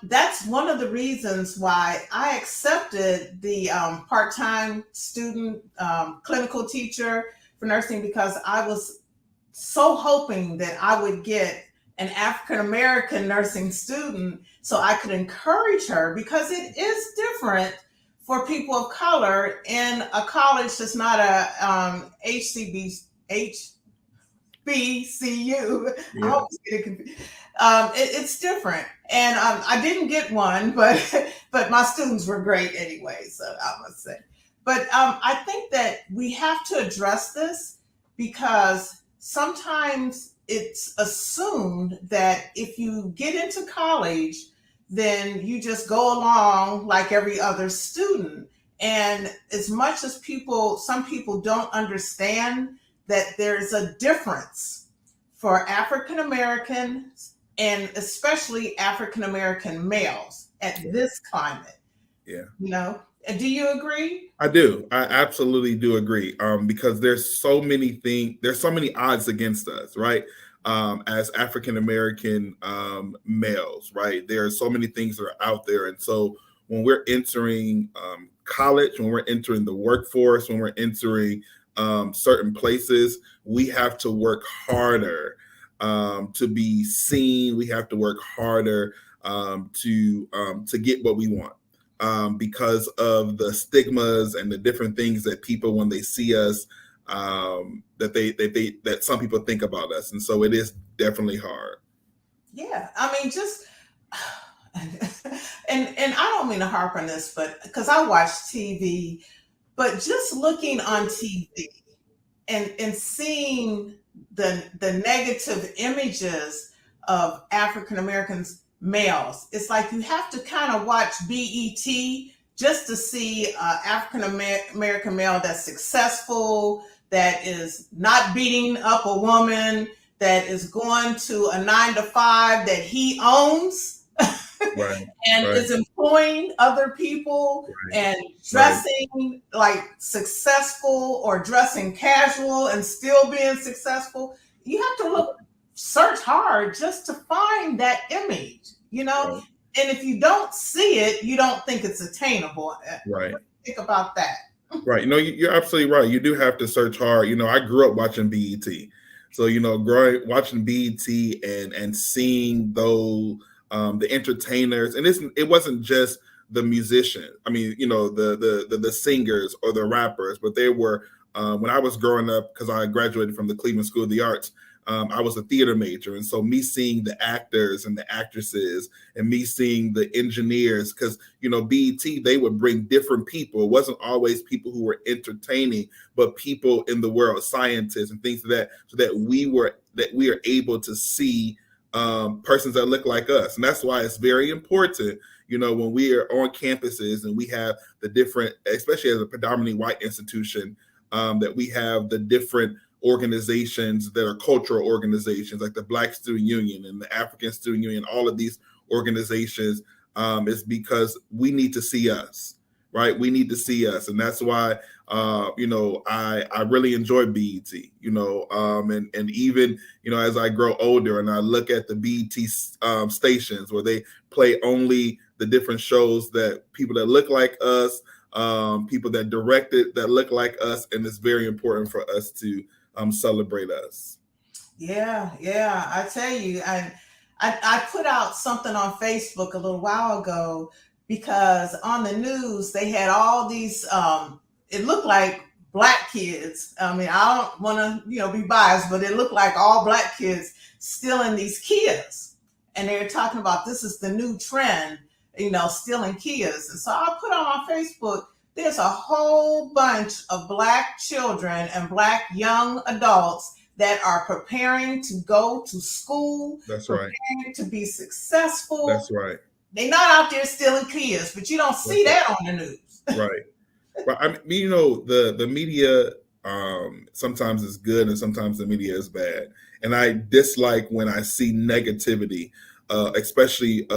That's one of the reasons why I accepted the part-time student clinical teacher for nursing, because I was so hoping that I would get an African American nursing student so I could encourage her, because it is different for people of color in a college that's not a HBCU. I Yeah. always get it confused. It's different, and I didn't get one, but but my students were great anyway. So I must say, but I think that we have to address this, because sometimes it's assumed that if you get into college, then you just go along like every other student. And as much as some people don't understand that there's a difference for African Americans, and especially African American males at this climate, Yeah. you know. Do you agree? I do. I absolutely do agree. Because there's so many odds against us, right? As African American males, right? There are so many things that are out there, and so when we're entering college, when we're entering the workforce, when we're entering certain places, we have to work harder to be seen. We have to work harder to get what we want, because of the stigmas and the different things that people, when they see us, that some people think about us, and so it is definitely hard. Yeah, I mean, just and I don't mean to harp on this, but because I watch TV, but just looking on TV and seeing the negative images of African Americans males, it's like you have to kind of watch BET just to see African American male that's successful, that is not beating up a woman, that is going to a 9 to 5 that he owns Right, and right, is employing other people right, and right. dressing like successful or dressing casual and still being successful. You have to search hard just to find that image, you know? Right, And if you don't see it, you don't think it's attainable. right, What do you think about that? right. You're absolutely right. You do have to search hard. I grew up watching BET, so growing watching BET and seeing those, the entertainers, and it wasn't just the musician. I mean, the singers or the rappers, but they were, when I was growing up, because I graduated from the Cleveland School of the Arts. I was a theater major, and so me seeing the actors and the actresses, and me seeing the engineers, because BET, they would bring different people. It wasn't always people who were entertaining, but people in the world, scientists and things like that, so that we are able to see persons that look like us. And that's why it's very important, when we are on campuses and we have the different, especially as a predominantly white institution, that we have the different organizations that are cultural organizations, like the Black Student Union and the African Student Union. All of these organizations, is because we need to see us, right? We need to see us, and that's why I really enjoy BET. And even as I grow older and I look at the BET stations where they play only the different shows that people that look like us, people that directed that look like us, and it's very important for us to celebrate us. Yeah, yeah. I tell you, I put out something on Facebook a little while ago, because on the news they had all these. It looked like black kids. I mean, I don't want to be biased, but it looked like all black kids stealing these Kias, and they were talking about this is the new trend, stealing Kias. And so I put on my Facebook. There's a whole bunch of black children and black young adults that are preparing to go to school, That's right. preparing to be successful. That's right. They're not out there stealing kids, but you don't see That's right. that on the news. Right. But I mean, the media, sometimes is good and sometimes the media is bad, and I dislike when I see negativity, especially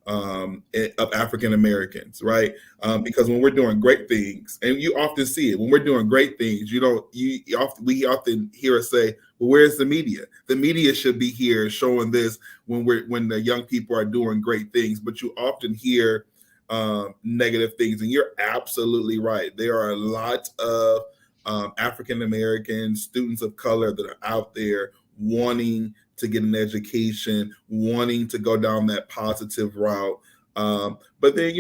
of African Americans, right? Because when we're doing great things, and you often see it when we're doing great things, we often hear us say, "Well, where's the media? The media should be here showing this when the young people are doing great things." But you often hear negative things, and you're absolutely right. There are a lot of African American students of color that are out there wanting to get an education, wanting to go down that positive route. But then,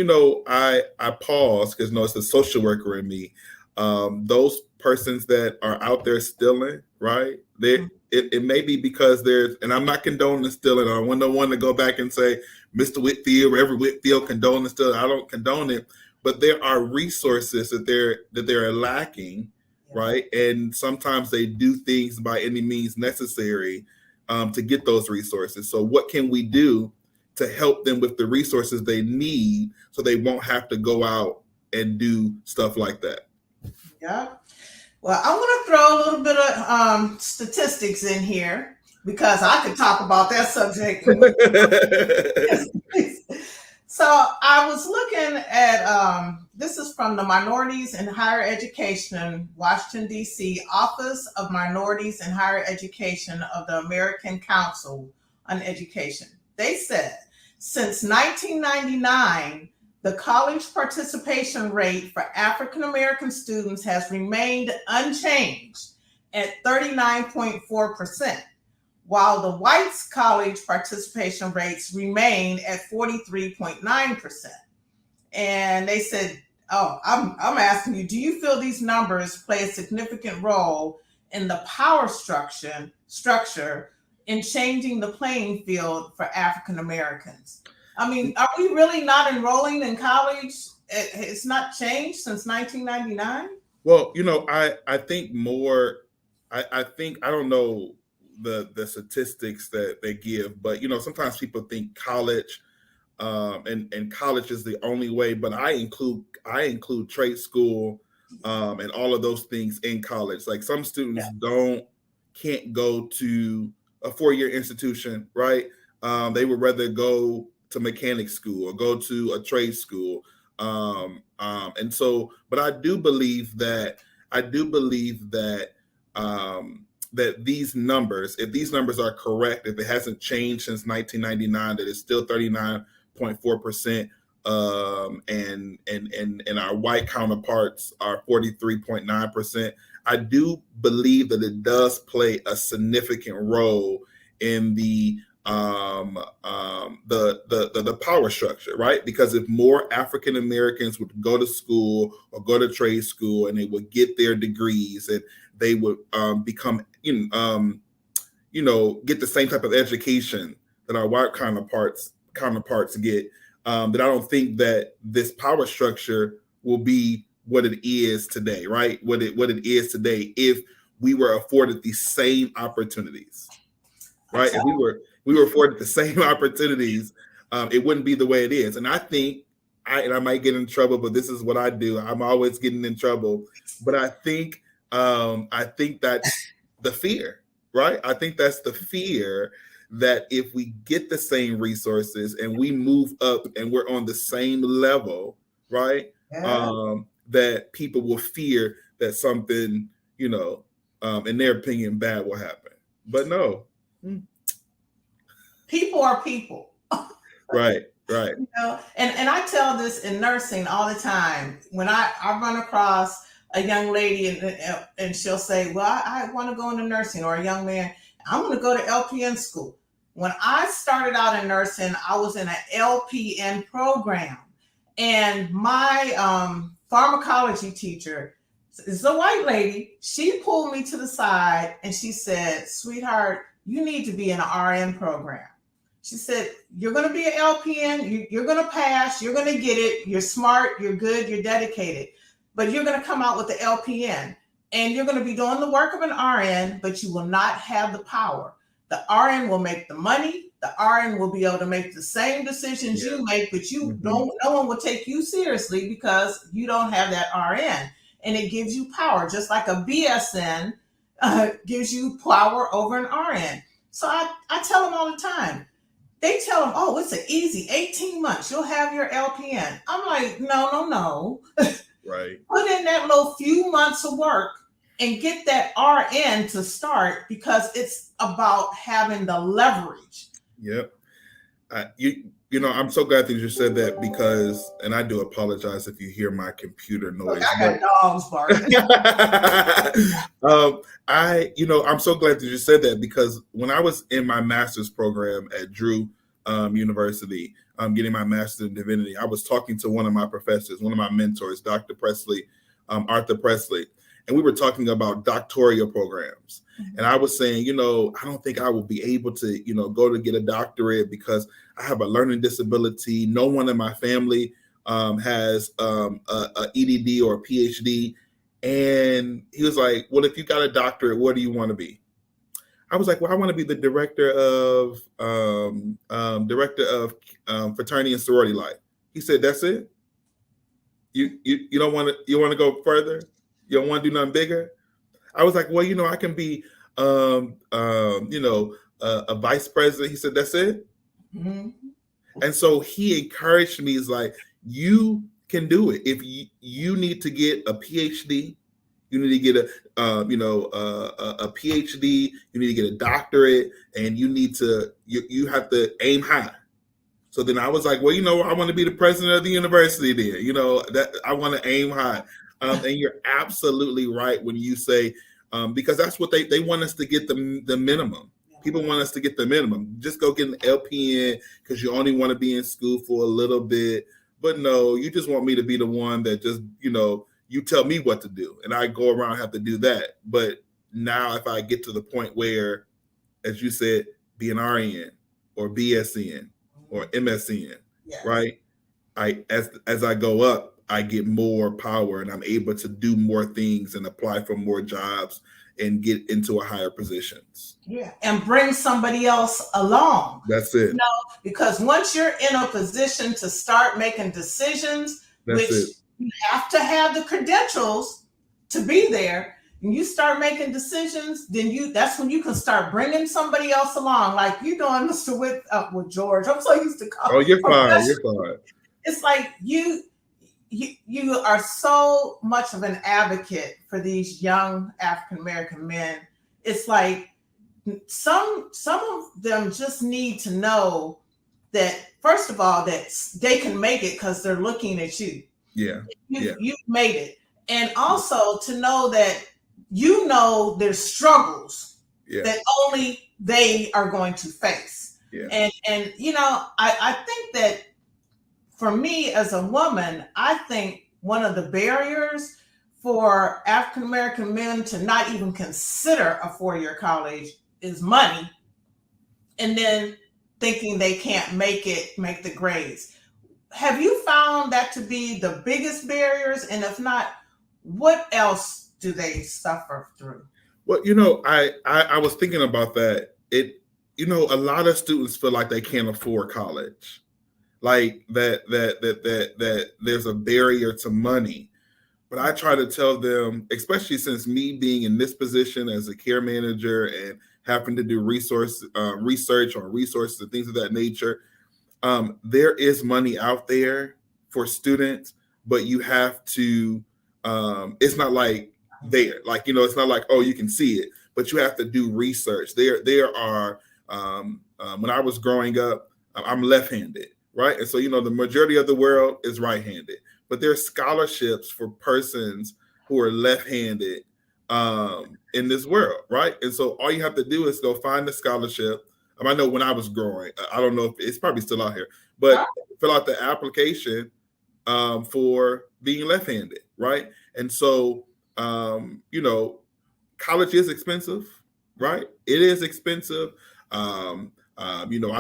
I pause because it's the social worker in me. Those persons that are out there stealing, right? It may be because and I'm not condoning stealing. I want no one to go back and say, Mr. Whitfield, Reverend Whitfield condoning stealing. I don't condone it, but there are resources that they're lacking, right? And sometimes they do things by any means necessary to get those resources. So what can we do to help them with the resources they need so they won't have to go out and do stuff like that? Yeah. Well, I want to throw a little bit of statistics in here because I could talk about that subject. So I was looking at this is from the Minorities in Higher Education, Washington, D.C., Office of Minorities in Higher Education of the American Council on Education. They said since 1999, the college participation rate for African American students has remained unchanged at 39.4%, while the whites' college participation rates remain at 43.9%. And they said, oh, I'm asking you, do you feel these numbers play a significant role in the power structure in changing the playing field for African Americans? I mean, are we really not enrolling in college? It's not changed since 1999? Well, I think more, I think, I don't know the statistics that they give, but, sometimes people think college, and college is the only way, but I include trade school, and all of those things in college. Like some students can't go to a 4-year institution, right? They would rather go to mechanic school or go to a trade school. And so, but I do believe that that these numbers, if these numbers are correct, if it hasn't changed since 1999, that it's still 39.4%, and our white counterparts are 43.9%. I do believe that it does play a significant role in the power structure, right? Because if more African Americans would go to school or go to trade school and they would get their degrees and they would become, get the same type of education that our white counterparts get, that I don't think that this power structure will be what it is today, right? What it is today if we were afforded the same opportunities, right? If we were afforded the same opportunities, it wouldn't be the way it is. And I think, I might get in trouble, but this is what I do. I'm always getting in trouble. But I think that's the fear, right? I think that's the fear that if we get the same resources and we move up and we're on the same level, right? That people will fear that something, in their opinion, bad will happen. But no. People are people. Right. And I tell this in nursing all the time. When I run across a young lady and she'll say, well, I want to go into nursing, or a young man, I'm going to go to LPN school. When I started out in nursing, I was in an LPN program, and my pharmacology teacher is a white lady. She pulled me to the side and she said, sweetheart, you need to be in an RN program. She said, you're going to be an LPN. You're going to pass. You're going to get it. You're smart. You're good. You're dedicated. But you're going to come out with the LPN. And you're going to be doing the work of an RN, but you will not have the power. The RN will make the money. The RN will be able to make the same decisions you make, but no one will take you seriously because you don't have that RN. And it gives you power, just like a BSN gives you power over an RN. So I tell them all the time, they tell them, oh, it's an easy 18 months. You'll have your LPN. I'm like, no, no, no. Right. Put in that little few months of work and get that RN to start, because it's about having the leverage. Yep. I'm so glad that you said that because, and I do apologize if you hear my computer Look, noise, I but got dogs barking. I'm so glad that you said that because when I was in my master's program at Drew University, getting my master's in divinity, I was talking to one of my professors, one of my mentors, Dr. Presley, Arthur Presley, and we were talking about doctoral programs. Mm-hmm. And I was saying, I don't think I will be able to, go to get a doctorate because I have a learning disability. No one in my family has a EDD or a PhD. And he was like, well, if you got a doctorate, what do you want to be? I was like, well, I want to be the director of fraternity and sorority life. He said, that's it? You don't want to, you want to go further? You don't want to do nothing bigger? I was like, well, I can be, a vice president. He said, that's it? Mm-hmm. And so he encouraged me. He's like, you can do it. If you need to get a PhD, you need to get a PhD, you need to get a doctorate, and you have to aim high. So then I was like, well, I want to be the president of the university there. That I want to aim high. And you're absolutely right when you say, because that's what they want us to get the minimum. People want us to get the minimum. Just go get an LPN because you only want to be in school for a little bit. But no, you just want me to be the one that just, you tell me what to do. And I go around and have to do that. But now if I get to the point where, as you said, be an RN or BSN or MSN, yes. Right? As I go up, I get more power and I'm able to do more things and apply for more jobs and get into a higher positions. Yeah, and bring somebody else along. That's it. Because once you're in a position to start making decisions, that's which it. You have to have the credentials to be there, and you start making decisions, then that's when you can start bringing somebody else along, like you doing, Mr. with George. I'm so used to calling. Oh, you're fine. You're fine. It's like you are so much of an advocate for these young African American men. It's like some of them just need to know that, first of all, that they can make it because they're looking at you. Yeah. You've made it. And also to know that there's struggles that only they are going to face. Yeah. And I think that for me as a woman, I think one of the barriers for African American men to not even consider a 4-year college is money, and then thinking they can't make the grades. Have you found that to be the biggest barriers? And if not, what else do they suffer through? Well, I was thinking about that. A lot of students feel like they can't afford college. Like that there's a barrier to money. But I try to tell them, especially since me being in this position as a care manager and having to do research on resources and things of that nature, there is money out there for students, but you have to, it's not like there, like, it's not like, oh, you can see it, but you have to do research. There are, when I was growing up, I'm left-handed. Right. And so, the majority of the world is right-handed, but there's scholarships for persons who are left-handed in this world. Right. And so all you have to do is go find the scholarship. I know when I was growing, I don't know if it's probably still out here, but fill out the application for being left-handed. Right. And so, college is expensive. Right. It is expensive. I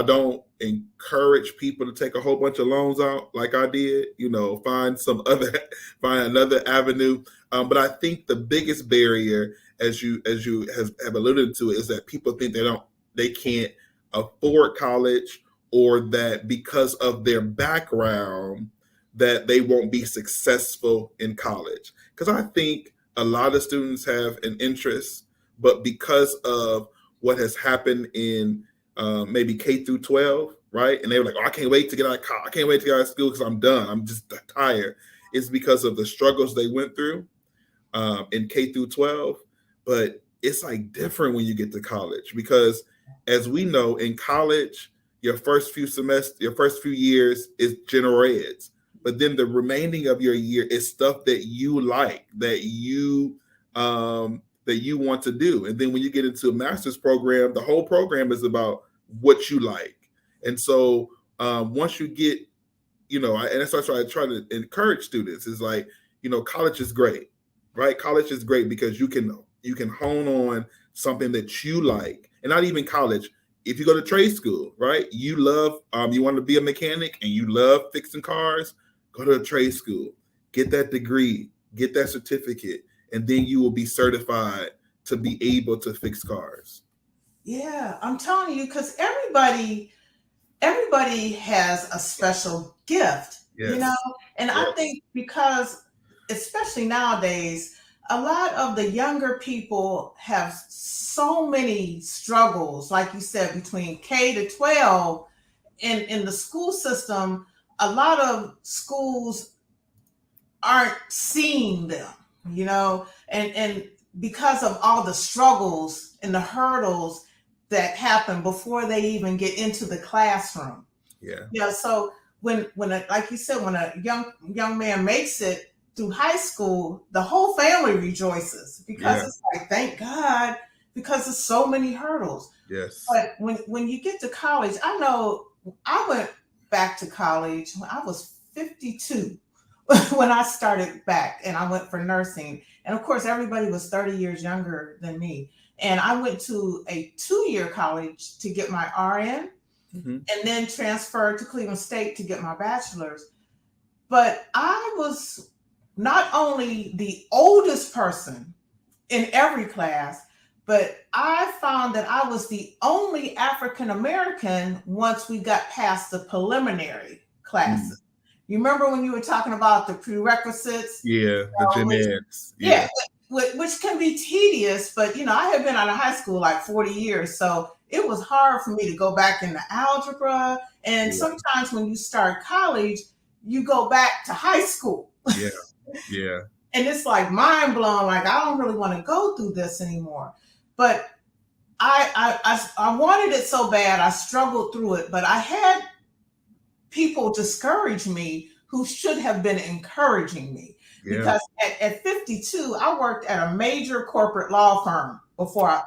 don't encourage people to take a whole bunch of loans out like I did. Find another avenue. But I think the biggest barrier, as you have alluded to, is that people think they can't afford college, or that because of their background that they won't be successful in college. Because I think a lot of students have an interest, but because of what has happened in maybe K through 12, right? And they were like, "Oh, I can't wait to get out of college. I can't wait to get out of school because I'm done. I'm just tired." It's because of the struggles they went through in K through 12. But it's like different when you get to college because, as we know, in college, your first few years is general eds, but then the remaining of your year is stuff that you like, that you want to do. And then when you get into a master's program, the whole program is about what you like. And so once you get, and that's what I try to encourage students is like, college is great, right? College is great because you can hone on something that you like, and not even college. If you go to trade school, right? You want to be a mechanic and you love fixing cars, go to a trade school, get that degree, get that certificate, and then you will be certified to be able to fix cars. Yeah, I'm telling you, because everybody has a special gift, you Yes. know? And I Yes. think because, especially nowadays, a lot of the younger people have so many struggles, like you said, between K to 12 in the school system. A lot of schools aren't seeing them, and because of all the struggles and the hurdles that happen before they even get into the classroom. Yeah. Yeah, so like you said, when a young man makes it through high school, the whole family rejoices because Yeah. it's like, thank God, because there's so many hurdles. Yes. But when you get to college, I know I went back to college when I was 52 when I started back and I went for nursing. And of course, everybody was 30 years younger than me. And I went to a 2-year college to get my RN Mm-hmm. and then transferred to Cleveland State to get my bachelor's. But I was not only the oldest person in every class, but I found that I was the only African American once we got past the preliminary classes. You remember when you were talking about the prerequisites? Yeah. The gen Which, eds. yeah, Yeah. which can be tedious, but I had been out of high school like 40 years, so it was hard for me to go back into algebra. And Yeah. sometimes when you start college, you go back to high school. Yeah. Yeah. And it's like mind blowing. Like I don't really want to go through this anymore. But I wanted it so bad. I struggled through it, but I had people discourage me who should have been encouraging me Yeah. because at 52, I worked at a major corporate law firm before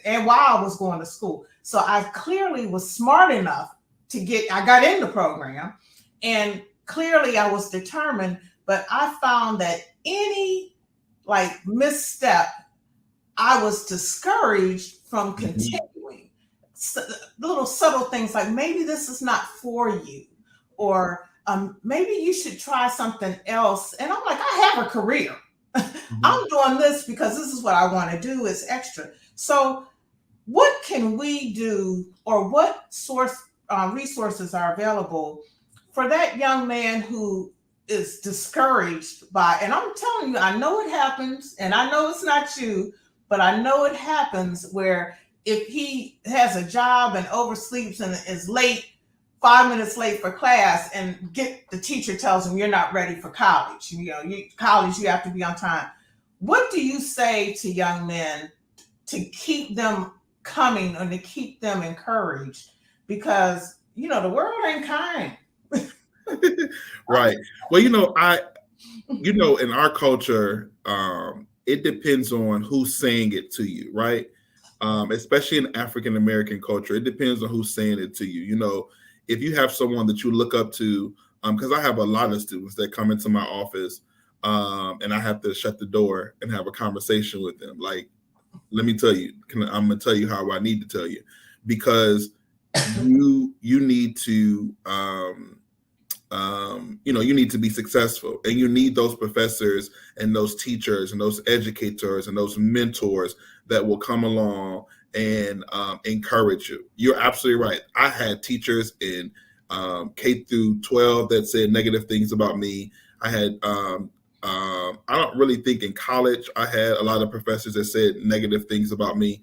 and while I was going to school. So I clearly was smart enough I got in the program, and clearly I was determined, but I found that any like misstep, I was discouraged from Mhm. continuing. So, little subtle things like maybe this is not for you, or maybe you should try something else. And I'm like, I have a career. Mhm. I'm doing this because this is what I want to do. It's extra. So, what can we do, or what resources are available for that young man who is discouraged by? And I'm telling you, I know it happens, and I know it's not you, but I know it happens where if he has a job and oversleeps and is late, 5 minutes late for class, and get the teacher tells him you're not ready for college. College, you have to be on time. What do you say to young men to keep them coming and to keep them encouraged? Because the world ain't kind. Right. Well, in our culture, it depends on who's saying it to you, right? Especially in African American culture, it depends on who's saying it to you. If you have someone that you look up to, because I have a lot of students that come into my office, and I have to shut the door and have a conversation with them. Like, let me tell you, I'm gonna tell you how I need to tell you, because you need to you need to be successful, and you need those professors and those teachers and those educators and those mentors that will come along and encourage you. You're absolutely right. I had teachers in K through 12 that said negative things about me. I had I don't really think in college I had a lot of professors that said negative things about me,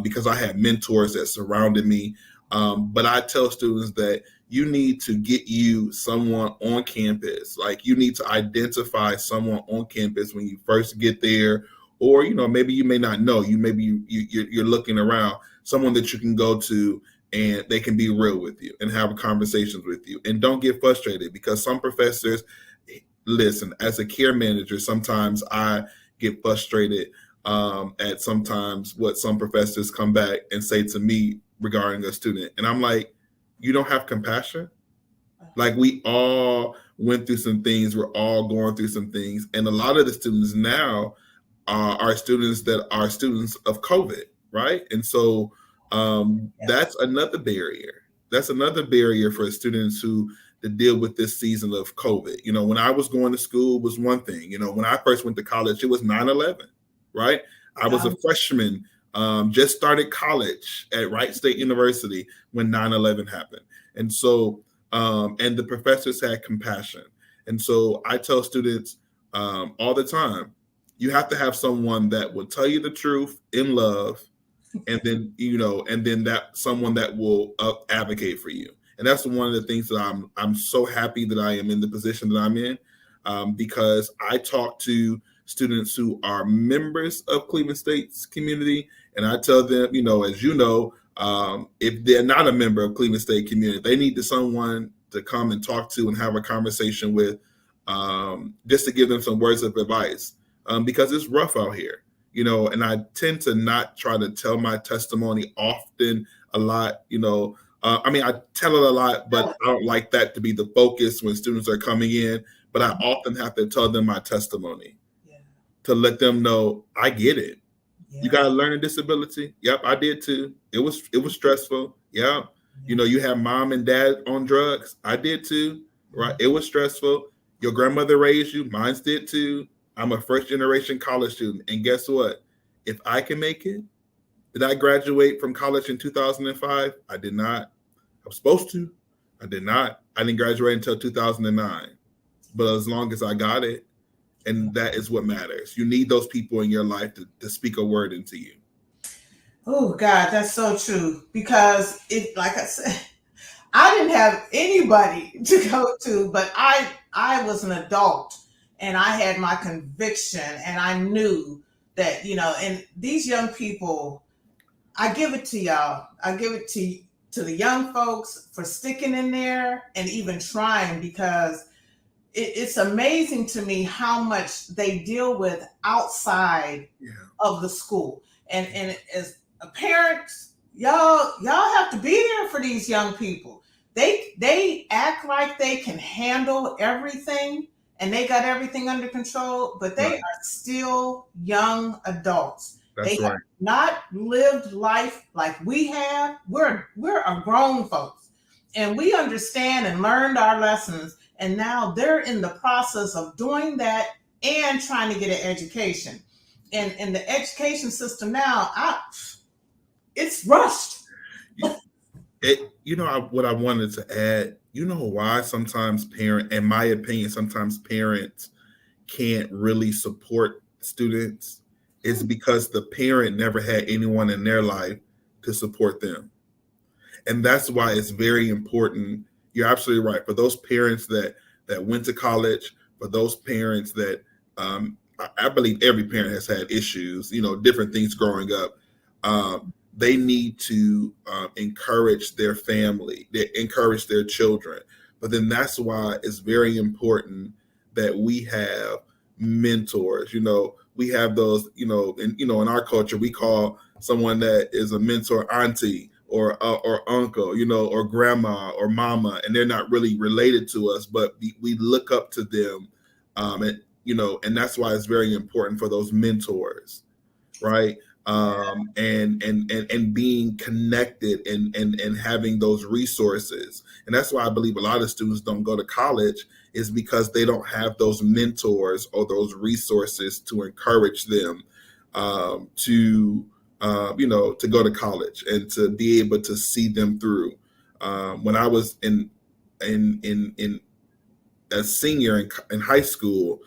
because I had mentors that surrounded me. But I tell students that you need to get you someone on campus. Like you need to identify someone on campus when you first get there, or maybe you may not know. You're looking around, someone that you can go to and they can be real with you and have conversations with you. And don't get frustrated because some professors, listen, as a care manager, sometimes I get frustrated at sometimes what some professors come back and say to me regarding a student. And I'm like, you don't have compassion? Like we all went through some things. We're all going through some things. And a lot of the students now are students that are students of COVID, right? And so that's another barrier. That's another barrier for students who to deal with this season of COVID. When I was going to school was one thing. When I first went to college, it was 9/11, right? I was a freshman, just started college at Wright State University when 9/11 happened. And so, and the professors had compassion. And so I tell students all the time, you have to have someone that will tell you the truth in love, and then that someone that will advocate for you. And that's one of the things that I'm so happy that I am in the position that I'm in, because I talk to students who are members of Cleveland State's community, and I tell them, as if they're not a member of Cleveland State community, they need someone to come and talk to and have a conversation with, just to give them some words of advice, because it's rough out here. And I tend to not try to tell my testimony often a lot. I tell it a lot, but I don't like that to be the focus when students are coming in. But I often have to tell them my testimony to let them know I get it. You got a learning disability? Yep, I did too. It was stressful. Yeah. You have mom and dad on drugs. I did too. Right. It was stressful. Your grandmother raised you. Mine did too. I'm a first generation college student. And guess what? If I can make it, did I graduate from college in 2005? I did not. I was supposed to. I did not. I didn't graduate until 2009. But as long as I got it, and that is what matters. You need those people in your life to speak a word into you. Oh God, that's so true. Because like I said, I didn't have anybody to go to, but I was an adult and I had my conviction and I knew that, and these young people, I give it to y'all. I give it to the young folks for sticking in there and even trying, because it's amazing to me how much they deal with outside of the school. And as a parents, y'all have to be there for these young people. They act like they can handle everything and they got everything under control, but they are still young adults. That's They right. have not lived life like we have. We're a grown folks and we understand and learned our lessons, and now they're in the process of doing that and trying to get an education. And in the education system now, it's rushed. What I wanted to add, why sometimes in my opinion, sometimes parents can't really support students is because the parent never had anyone in their life to support them. And that's why it's very important. You're absolutely right. For those parents that went to college, for those parents that I believe every parent has had issues, different things growing up. They need to encourage their family, they encourage their children. But then that's why it's very important that we have mentors. We have those. In our culture, we call someone that is a mentor auntie or uncle, or grandma or mama, and they're not really related to us, but we look up to them, and that's why it's very important for those mentors, right? And being connected and having those resources. And that's why I believe a lot of students don't go to college, is because they don't have those mentors or those resources to encourage them to go to college and to be able to see them through. When I was in a senior in high school,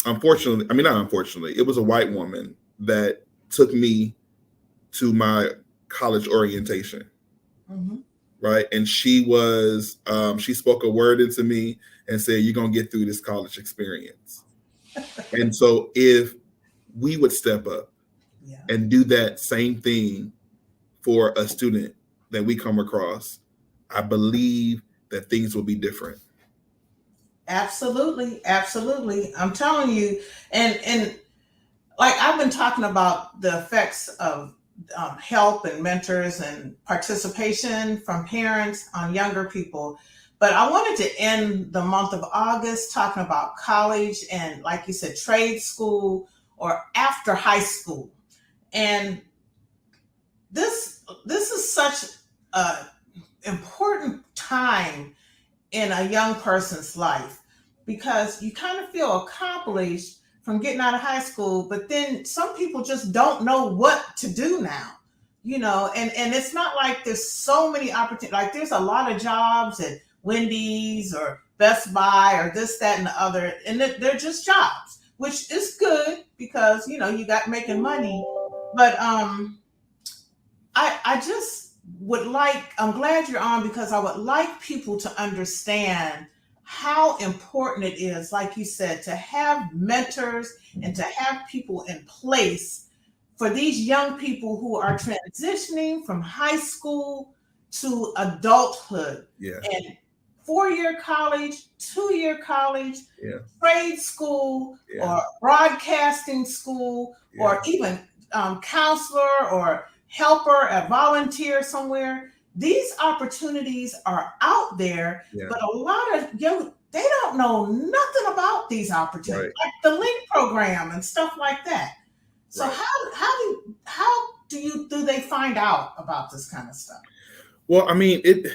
unfortunately, not unfortunately, it was a white woman that took me to my college orientation. Mhm. right? And she spoke a word into me and said, "You're gonna get through this college experience." And so if we would step up Yeah. and do that same thing for a student that we come across, I believe that things will be different. Absolutely, absolutely. I'm telling you, and like I've been talking about the effects of help and mentors and participation from parents on younger people. But I wanted to end the month of August talking about college and, like you said, trade school or after high school. And this is such a important time in a young person's life because you kind of feel accomplished from getting out of high school, but then some people just don't know what to do now, and it's not like there's so many opportunities. Like there's a lot of jobs at Wendy's or Best Buy or this, that, and the other, and they're just jobs, which is good because you got making money, but I just would like, I'm glad you're on because I would like people to understand how important it is, like you said, to have mentors and to have people in place for these young people who are transitioning from high school to adulthood. Yeah, And 4-year college, 2-year college, yeah, trade school, yeah, or broadcasting school, yeah, or even counselor or helper, a volunteer somewhere. These opportunities are out there, yeah. but a lot of young they don't know nothing about these opportunities, Right, like the Link program and stuff like that. So right. how do they find out about this kind of stuff? Well, I mean, it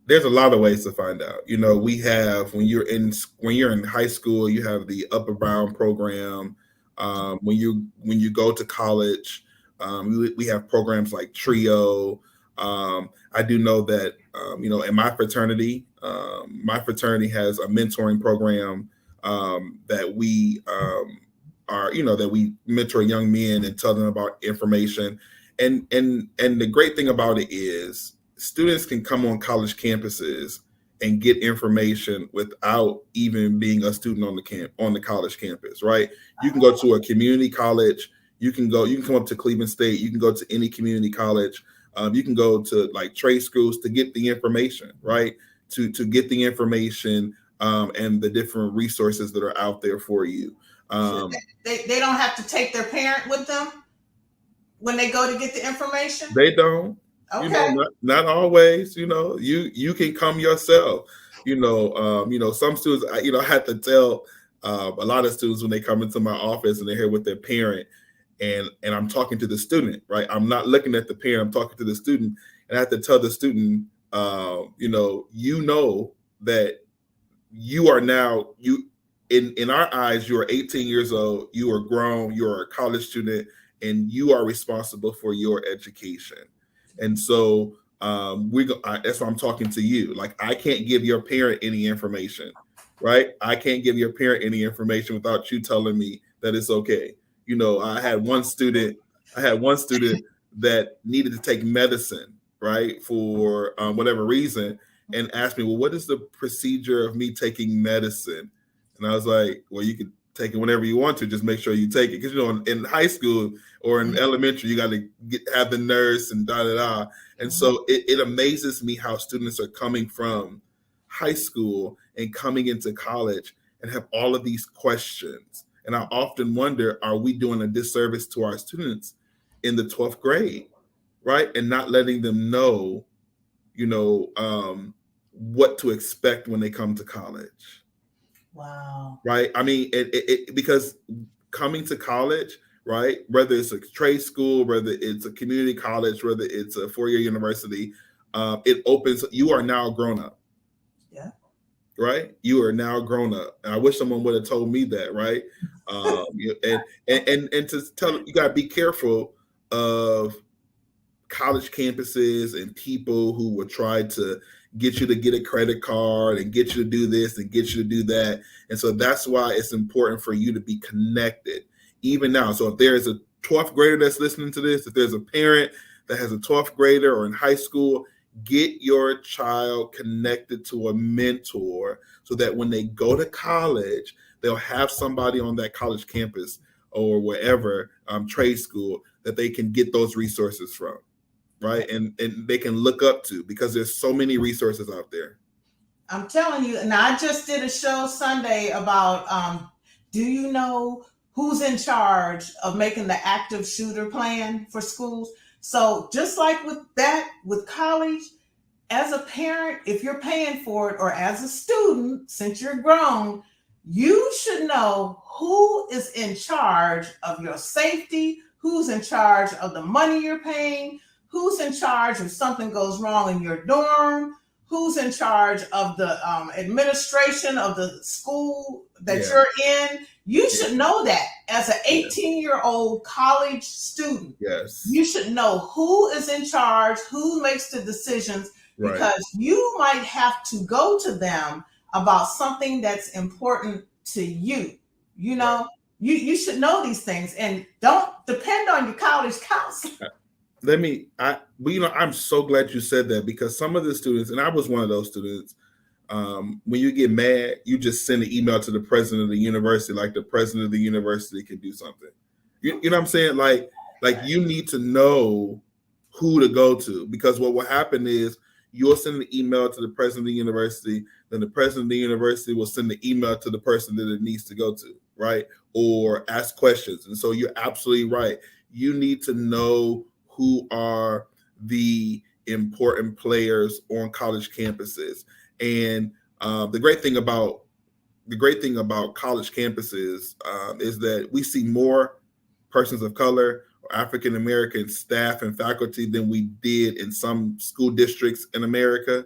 there's a lot of ways to find out. We have when you're in high school, you have the Upper Bound program. When you go to college, we have programs like Trio. I do know that in my fraternity has a mentoring program that we mentor young men and tell them about information. And the great thing about it is students can come on college campuses and get information without even being a student on the college campus, right? You can go to a community college. You can come up to Cleveland State. You can go to any community college. You can go to like trade schools to get the information, right? To get the information and the different resources that are out there for you. So Um, they don't have to take their parent with them when they go to get the information. They don't, Okay. not always. You can come yourself. Some students, I had to tell a lot of students when they come into my office and they're here with their parent, and I'm talking to the student, right? I'm not looking at the parent. I'm talking to the student, and I have to tell the student, that you are now in our eyes, you are 18 years old, you are grown, you are a college student, and you are responsible for your education. And so that's why I'm talking to you. Like I can't give your parent any information, right? I can't give your parent any information without you telling me that it's okay. I had one student that needed to take medicine, right, for whatever reason, and asked me, well, what is the procedure of me taking medicine? And I was like, well, you can take it whenever you want to. Just make sure you take it. Because, in high school or in elementary, you got to have the nurse and da da da. And so it amazes me how students are coming from high school and coming into college and have all of these questions. And I often wonder, are we doing a disservice to our students in the 12th grade, right? And not letting them know, what to expect when they come to college. Wow. Right? I mean, because coming to college, right? Whether it's a trade school, whether it's a community college, whether it's a 4-year university, it opens. You are now grown up, Yeah. right? You are now grown up. And I wish someone would have told me that, right? And to tell you, got to be careful of college campuses and people who will try to get you to get a credit card and get you to do this and get you to do that. And so that's why it's important for you to be connected even now. So if there's a 12th grader that's listening to this, if there's a parent that has a 12th grader or in high school, get your child connected to a mentor so that when they go to college, they'll have somebody on that college campus or wherever, trade school, that they can get those resources from, right? And they can look up to, because there's so many resources out there. I'm telling you, and I just did a show Sunday about do you know who's in charge of making the active shooter plan for schools? So just like with that, with college, as a parent, if you're paying for it, or as a student, since you're grown, you should know who is in charge of your safety, who's in charge of the money you're paying, who's in charge if something goes wrong in your dorm, who's in charge of the administration of the school that Yeah. you're in. You Yeah. should know that as an Yeah. 18-year-old college student. Yes. You should know who is in charge, who makes the decisions, Right. because you might have to go to them about something that's important to you. You know, you should know these things, and don't depend on your college counselor. I'm so glad you said that, because some of the students, and I was one of those students, when you get mad, you just send an email to the president of the university, like the president of the university can do something. You know what I'm saying? Like you need to know who to go to, because what will happen is you'll send an email to the president of the university, then the president of the university will send the email to the person that it needs to go to, right? Or ask questions. And so you're absolutely right. You need to know who are the important players on college campuses. And the great thing about college campuses is that we see more persons of color or African American staff and faculty than we did in some school districts in America,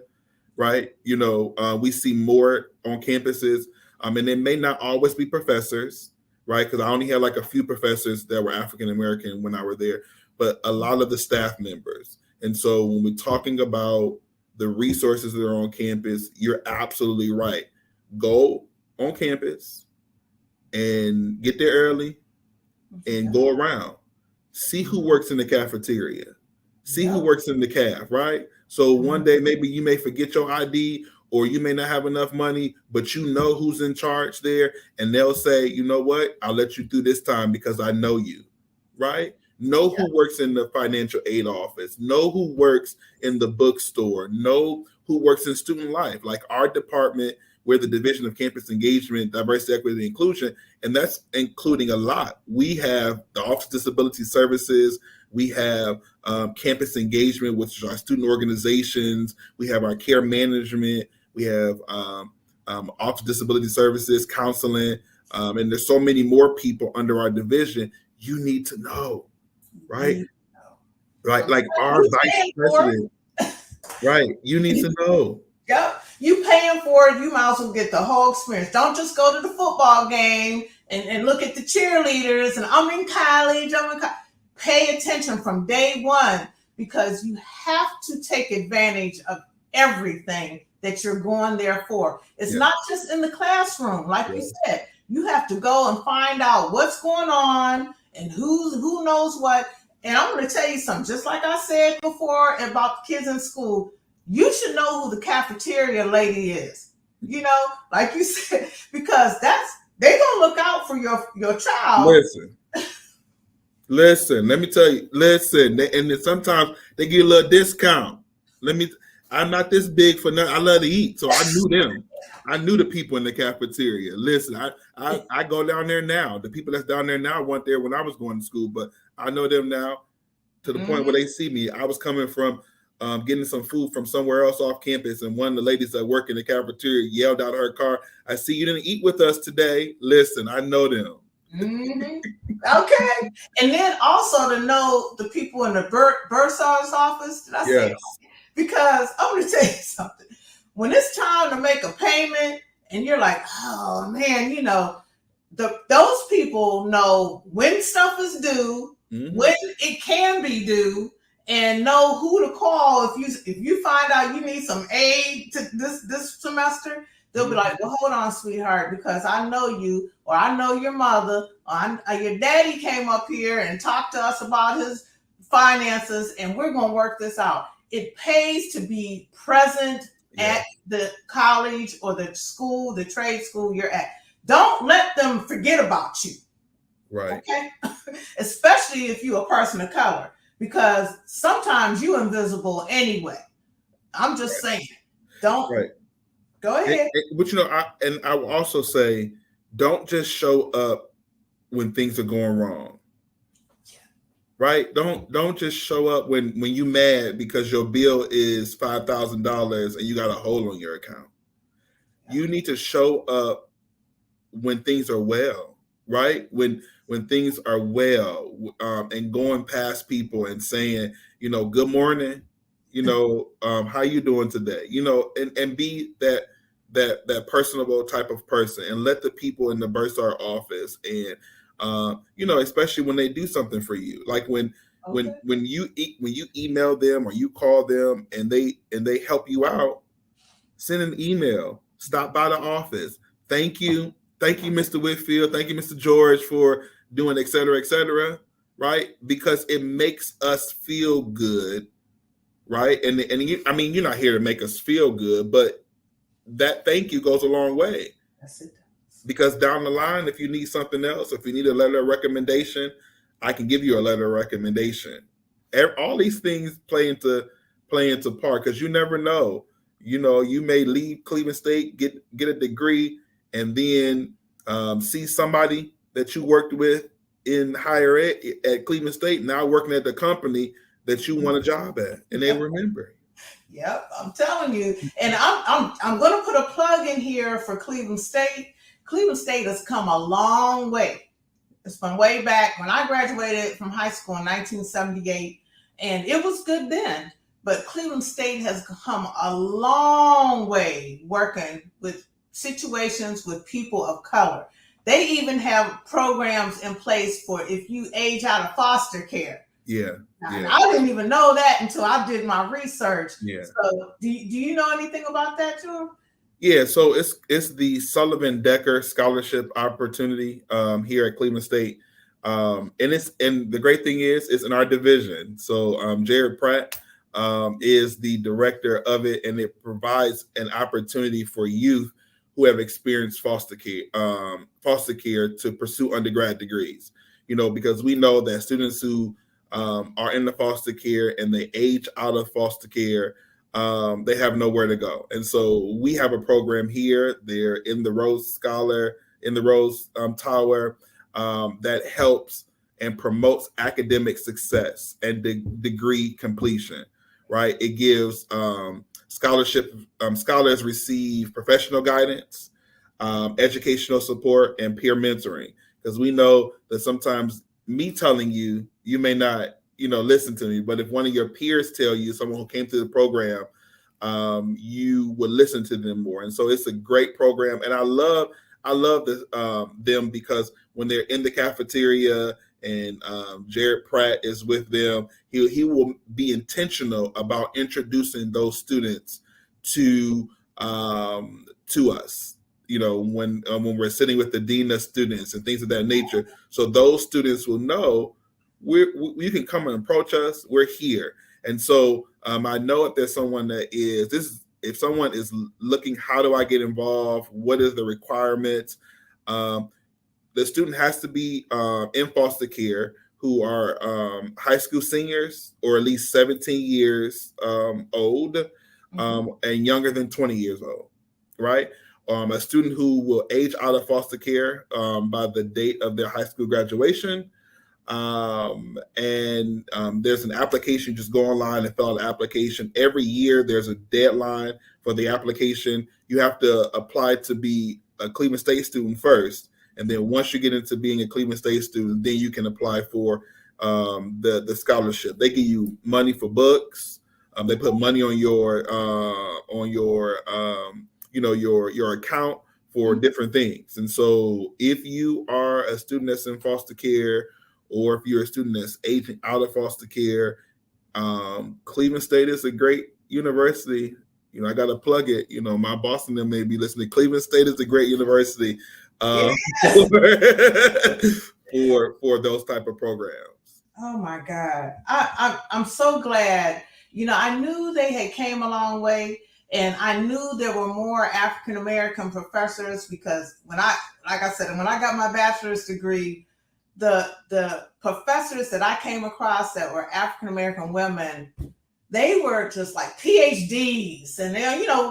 right? We see more on campuses, and it may not always be professors, right? Because I only had like a few professors that were African American when I were there, but a lot of the staff members. And so when we're talking about the resources that are on campus, you're absolutely right. Go on campus and get there early and go around. See who works in the cafeteria. See who works in the caf, right? So one day maybe you may forget your ID, or you may not have enough money, but you know who's in charge there, and they'll say, you know what, I'll let you through this time because I know you, right? Know who works in the financial aid office. Know who works in the bookstore. Know who works in student life. Like our department, we're the Division of Campus Engagement, Diversity, Equity, and Inclusion, and that's including a lot. We have the Office of Disability Services. We have campus engagement, which is our student organizations. We have our care management. We have Office of Disability Services, counseling, and there's so many more people under our division. You need to know, right? Right, like our vice president, right? You need to know. Yep. You paying for it, you might as well get the whole experience. Don't just go to the football game and look at the cheerleaders and I'm in college. Pay attention from day one, because you have to take advantage of everything that you're going there for. It's not just in the classroom. Like you said, you have to go and find out what's going on and who knows what. And I'm going to tell you something, just like I said before about the kids in school, you should know who the cafeteria lady is, like you said, because they're going to look out for your child. Listen, let me tell you, and then sometimes they get a little discount. I'm not this big for nothing. I love to eat, so I knew them. I knew the people in the cafeteria. Listen, I go down there now. The people that's down there now weren't there when I was going to school, but I know them now to the point where they see me. I was coming from getting some food from somewhere else off campus, and one of the ladies that work in the cafeteria yelled out of her car, "I see you didn't eat with us today." Listen, I know them. Okay. And then also to know the people in the bursar's office. Did I say? Because I'm going to tell you something. When it's time to make a payment and you're like, oh man, those people know when stuff is due, when it can be due, and know who to call if you find out you need some aid to this semester. They'll be like, well, hold on, sweetheart, because I know you, or I know your mother, or your daddy came up here and talked to us about his finances and we're going to work this out. It pays to be present at the college or the school, the trade school you're at. Don't let them forget about you. Right. Okay. Especially if you're a person of color, because sometimes you're invisible anyway. I'm just saying. Don't go ahead. But I will also say, don't just show up when things are going wrong. Right? Don't just show up when you mad because your bill is $5,000 and you got a hole on your account. You need to show up when things are well, right? When things are well, and going past people and saying, good morning, how you doing today, and be that personable type of person, and let the people in the bursar office and especially when they do something for you, like when you email them or you call them and they help you out, send an email, stop by the office. Thank you, Mr. Whitfield. Thank you, Mr. George, for doing et cetera, right? Because it makes us feel good, right? And you're not here to make us feel good, but that thank you goes a long way. Yes, it does. Because down the line, if you need something else, if you need a letter of recommendation, I can give you a letter of recommendation. All these things play into part, because you never know. You may leave Cleveland State, get a degree, and then see somebody that you worked with in higher ed at Cleveland State now working at the company that you want a job at, and they remember. Yep, I'm telling you. And I'm going to put a plug in here for Cleveland State. Cleveland State has come a long way. It's from way back when I graduated from high school in 1978, and it was good then. But Cleveland State has come a long way working with situations with people of color. They even have programs in place for if you age out of foster care. Yeah. I didn't even know that until I did my research. Yeah. So do you know anything about that, too? Yeah, so it's the Sullivan Decker Scholarship Opportunity here at Cleveland State, and the great thing is it's in our division. So Jared Pratt is the director of it, and it provides an opportunity for youth who have experienced foster care to pursue undergrad degrees. Because we know that students who are in the foster care and they age out of foster care, they have nowhere to go. And so we have a program here. They're in the Rose Tower that helps and promotes academic success and degree completion, right? It gives scholars receive professional guidance, educational support, and peer mentoring. Because we know that sometimes me telling you may not listen to me, but if one of your peers tell you, someone who came through the program, you would listen to them more. And so it's a great program, and I love them, because when they're in the cafeteria and Jared Pratt is with them, he will be intentional about introducing those students to us. When we're sitting with the dean of students and things of that nature, so those students will know you can come and approach us. We're here. And so I know if there's someone if someone is looking, how do I get involved? What is the requirements? The student has to be in foster care, who are high school seniors or at least 17 years old, and younger than 20 years old, right? A student who will age out of foster care by the date of their high school graduation. There's an application. Just go online and fill out an application. Every year there's a deadline for the application. You have to apply to be a Cleveland State student first, and then once you get into being a Cleveland State student, then you can apply for the scholarship. They give you money for books. They put money on your your account for different things. And so if you are a student that's in foster care, or if you're a student that's aging out of foster care, Cleveland State is a great university. I got to plug it. My boss and them may be listening. Cleveland State is a great university for those type of programs. Oh my God. I'm so glad. I knew they had came a long way, and I knew there were more African American professors because like I said, when I got my bachelor's degree, the professors that I came across that were African American women, they were just like PhDs, and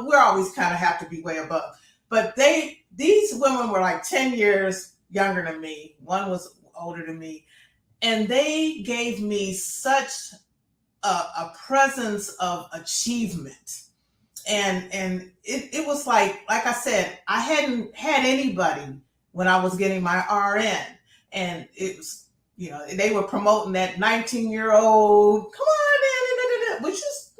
we're always kind of have to be way above. But these women were like 10 years younger than me. One was older than me, and they gave me such a presence of achievement, and it was like I said, I hadn't had anybody when I was getting my RN, and it was, they were promoting that 19-year-old, come on, which is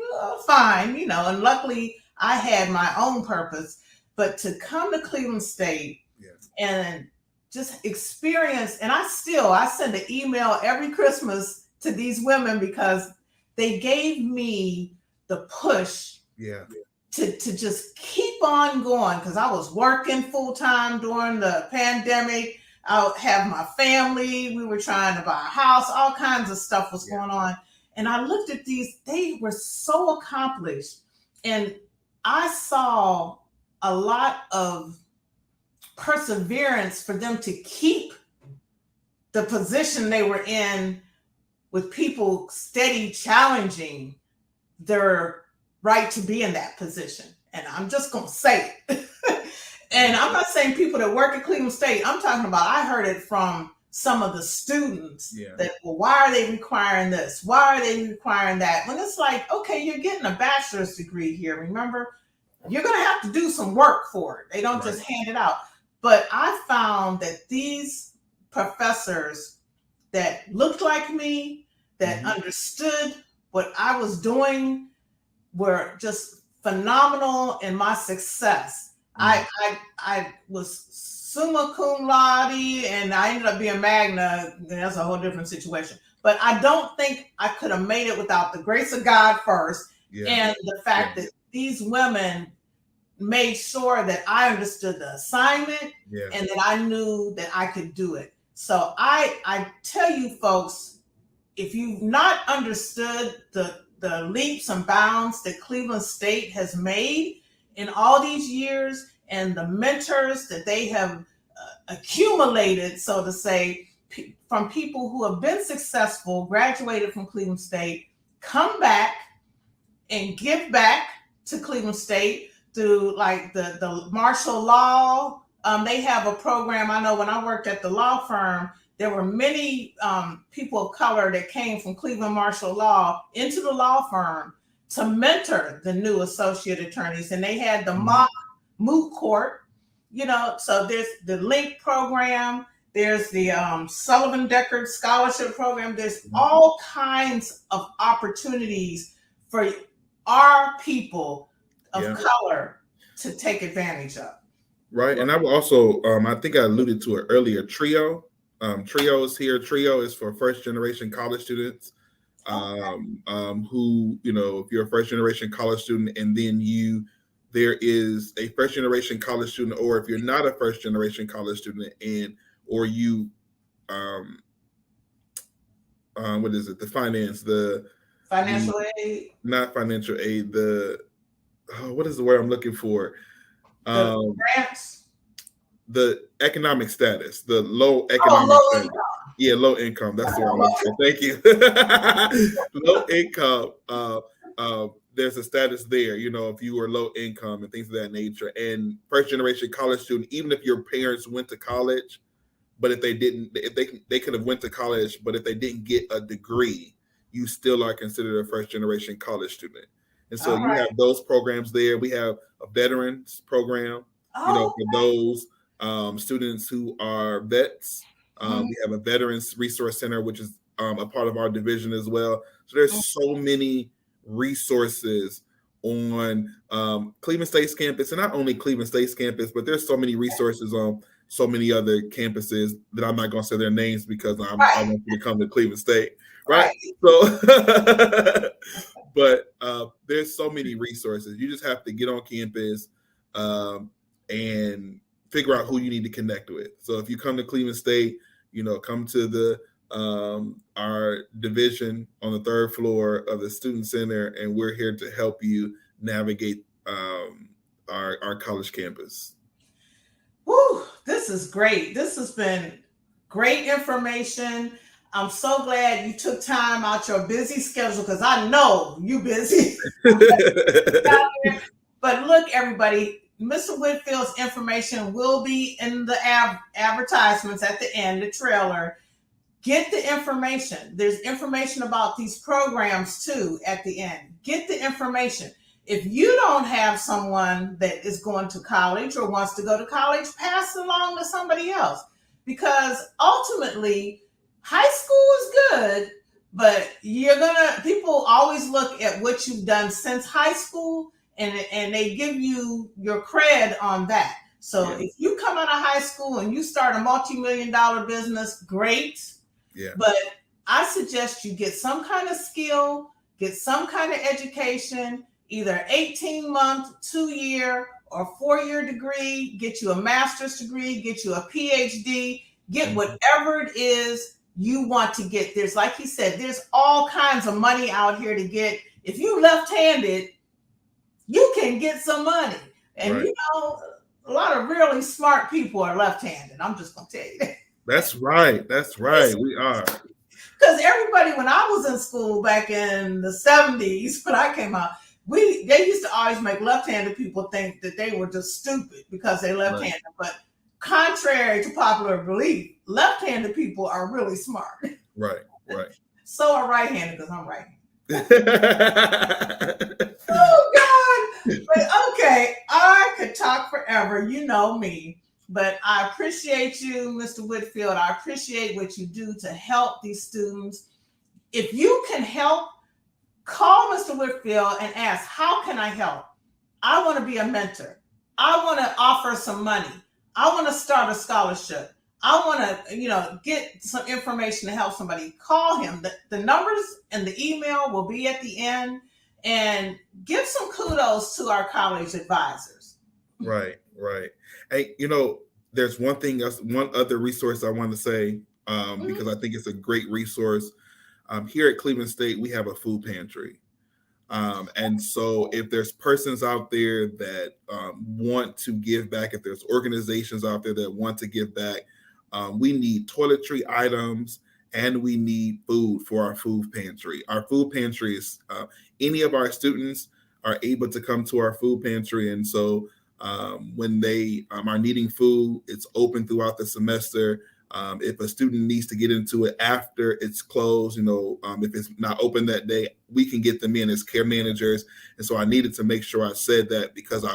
fine, and luckily I had my own purpose. But to come to Cleveland State, Yeah. and just experience, and I send an email every Christmas to these women because they gave me the push, Yeah. to just keep on going, because I was working full time during the pandemic. I would have my family. We were trying to buy a house. All kinds of stuff was going on. And I looked at these, they were so accomplished. And I saw a lot of perseverance for them to keep the position they were in, with people steady challenging their right to be in that position. And I'm just going to say it. And I'm not saying people that work at Cleveland State. I'm talking about, I heard it from some of the students that, well, why are they requiring this? Why are they requiring that? When it's like, okay, you're getting a bachelor's degree here. Remember, you're going to have to do some work for it. They don't just hand it out. But I found that these professors that looked like me, that understood what I was doing, were just phenomenal in my success. I was summa cum laude, and I ended up being magna. That's a whole different situation. But I don't think I could have made it without the grace of God first, and the fact that these women made sure that I understood the assignment, and that I knew that I could do it. So I tell you folks, if you've not understood the leaps and bounds that Cleveland State has made in all these years, and the mentors that they have accumulated, so to say, from people who have been successful, graduated from Cleveland State, come back and give back to Cleveland State through like the martial law. They have a program. I know when I worked at the law firm, there were many people of color that came from Cleveland martial law into the law firm to mentor the new associate attorneys. And they had the mock moot court, so there's the LINK program, there's the Sullivan Deckard Scholarship Program. There's all kinds of opportunities for our people of color to take advantage of. Right. And I will also, I think I alluded to it earlier, TRIO. TRIO is here. TRIO is for first generation college students who, if you're a first generation college student, and then there is a first generation college student, or if you're not a first generation college student, or you, what is it? The financial aid, not financial aid. What is the word I'm looking for? The grants, the economic status, the low economic status. Income. Yeah, low income. That's the one. Thank you. Low income. There's a status there, if you were low income and things of that nature. And first generation college student, even if your parents went to college, but if they could have went to college, but if they didn't get a degree, you still are considered a first generation college student. And so you have those programs there. We have a veterans program, for those students who are vets. We have a Veterans Resource Center, which is a part of our division as well. So there's so many resources on Cleveland State's campus, and not only Cleveland State's campus, but there's so many resources on so many other campuses that I'm not going to say their names because I want you to come to Cleveland State, right? So, but there's so many resources. You just have to get on campus and figure out who you need to connect with. So if you come to Cleveland State, come to the our division on the third floor of the student center, and we're here to help you navigate our college campus. Woo, this is great. This has been great information. I'm so glad you took time out your busy schedule because I know you busy. But look, everybody, Mr. Whitfield's information will be in the advertisements at the end, the trailer. Get the information. There's information about these programs too at the end. Get the information. If you don't have someone that is going to college or wants to go to college, pass it along to somebody else. Because ultimately, high school is good, but people always look at what you've done since high school and they give you your cred on that. So Yeah. if you come out of high school and you start a multi-million-dollar business, great. Yeah. But I suggest you get some kind of skill, get some kind of education, either 18-month, 2-year, or 4-year degree, get you a master's degree, get you a PhD, get whatever it is you want to get. There's, like he said, there's all kinds of money out here to get. If you left-handed, you can get some money. And Right. A lot of really smart people are left-handed. I'm just going to tell you that. That's right. That's right. We are. Because everybody, when I was in school back in the 70s, when I came out, they used to always make left-handed people think that they were just stupid because they left-handed. Right. But contrary to popular belief, left-handed people are really smart. Right, right. So are right-handed because I'm right-handed. Oh, God. But okay, I could talk forever. You know me. But I appreciate you, Mr. Whitfield. I appreciate what you do to help these students. If you can help, call Mr. Whitfield and ask, how can I help? I want to be a mentor. I want to offer some money. I want to start a scholarship. I want to, get some information to help somebody. Call him. The numbers and the email will be at the end. And give some kudos to our college advisors. Right, right. Hey, there's one other resource I want to say, because I think it's a great resource. Here at Cleveland State, we have a food pantry. And so if there's persons out there that want to give back, if there's organizations out there that want to give back, we need toiletry items and we need food for our food pantry. Our food pantry is any of our students are able to come to our food pantry. And so when they are needing food, it's open throughout the semester. If a student needs to get into it after it's closed, if it's not open that day, we can get them in as care managers. And so I needed to make sure I said that because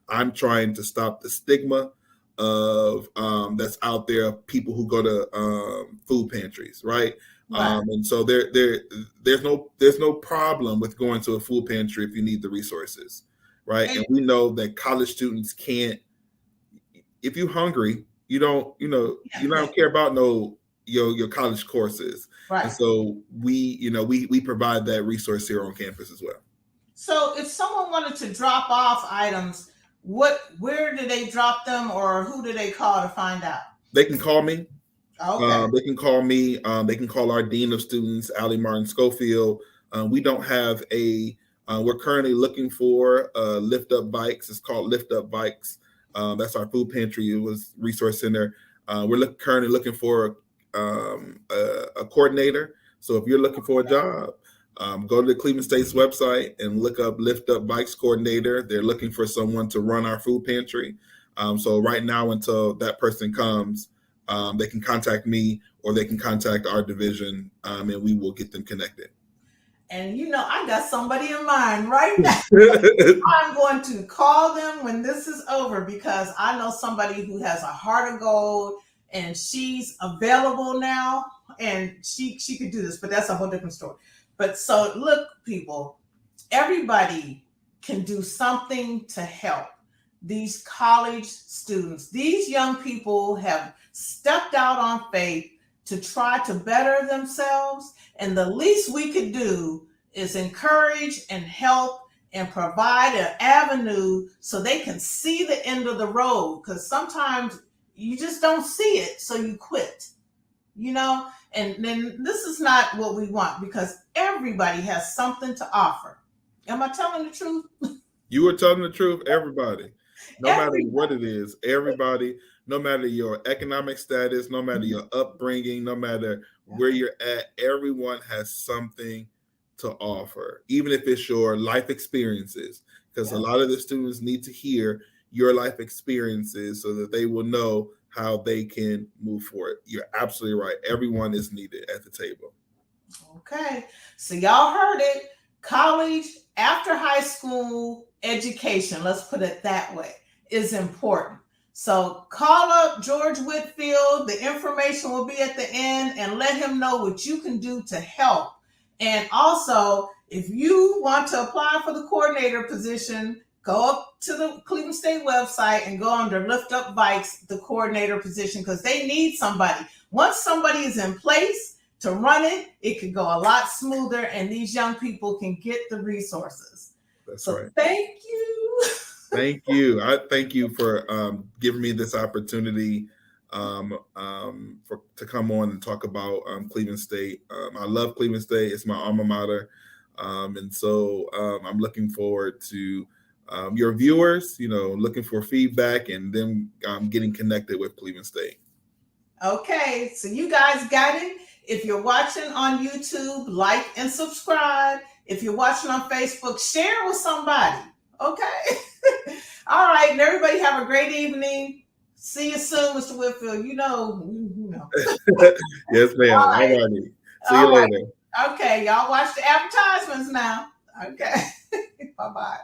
I'm trying to stop the stigma of that's out there of people who go to food pantries, right? Right. And so there's no problem with going to a food pantry if you need the resources, right? And we know that college students can't. If you're hungry, you don't care about your college courses, right? And so we provide that resource here on campus as well. So if someone wanted to drop off items, where do they drop them, or who do they call to find out? They can call me. Okay. They can call me. They can call our Dean of Students, Allie Martin Schofield. We don't have we're currently looking for Lift Up Bikes. It's called Lift Up Bikes. That's our food pantry. It was resource center. We're currently looking for a coordinator. So if you're looking for a job, go to the Cleveland State's website and look up Lift Up Bikes coordinator. They're looking for someone to run our food pantry. So right now, until that person comes, they can contact me or they can contact our division, and we will get them connected. And I got somebody in mind right now. I'm going to call them when this is over because I know somebody who has a heart of gold and she's available now and she could do this, but that's a whole different story. But so look, people, everybody can do something to help these college students. These young people have stepped out on faith to try to better themselves. And the least we could do is encourage and help and provide an avenue so they can see the end of the road. Because sometimes you just don't see it, so you quit. you know, and then this is not what we want because everybody has something to offer. Am I telling the truth? You are telling the truth, everybody. No matter what Everybody. it is, everybody, no matter your economic status, no matter Mhm. your upbringing, no matter Yeah. where you're at, everyone has something to offer, even if it's your life experiences. Because a Yeah. lot of the students need to hear your life experiences so that they will know how they can move forward. You're absolutely right. Everyone is needed at the table. Okay. So y'all heard it. College after high school education, let's put it that way, is important. So call up George Whitfield. The information will be at the end and let him know what you can do to help. And also, if you want to apply for the coordinator position, go up to the Cleveland State website and go under Lift Up Bikes, the coordinator position, because they need somebody. Once somebody is in place to run it, it could go a lot smoother and these young people can get the resources. That's So right. thank you. Thank you. I thank you for giving me this opportunity for to come on and talk about Cleveland State. I love Cleveland State. It's my alma mater, and so I'm looking forward to your viewers. You know, looking for feedback and then getting connected with Cleveland State. Okay, so you guys got it. If you're watching on YouTube, like and subscribe. If you're watching on Facebook, share with somebody. Okay. All right, and everybody have a great evening. See you soon, Mr. Whitfield. You know. Yes, ma'am. All All right. righty. See you All later. right. Okay, y'all watch the advertisements now. Okay. Bye-bye.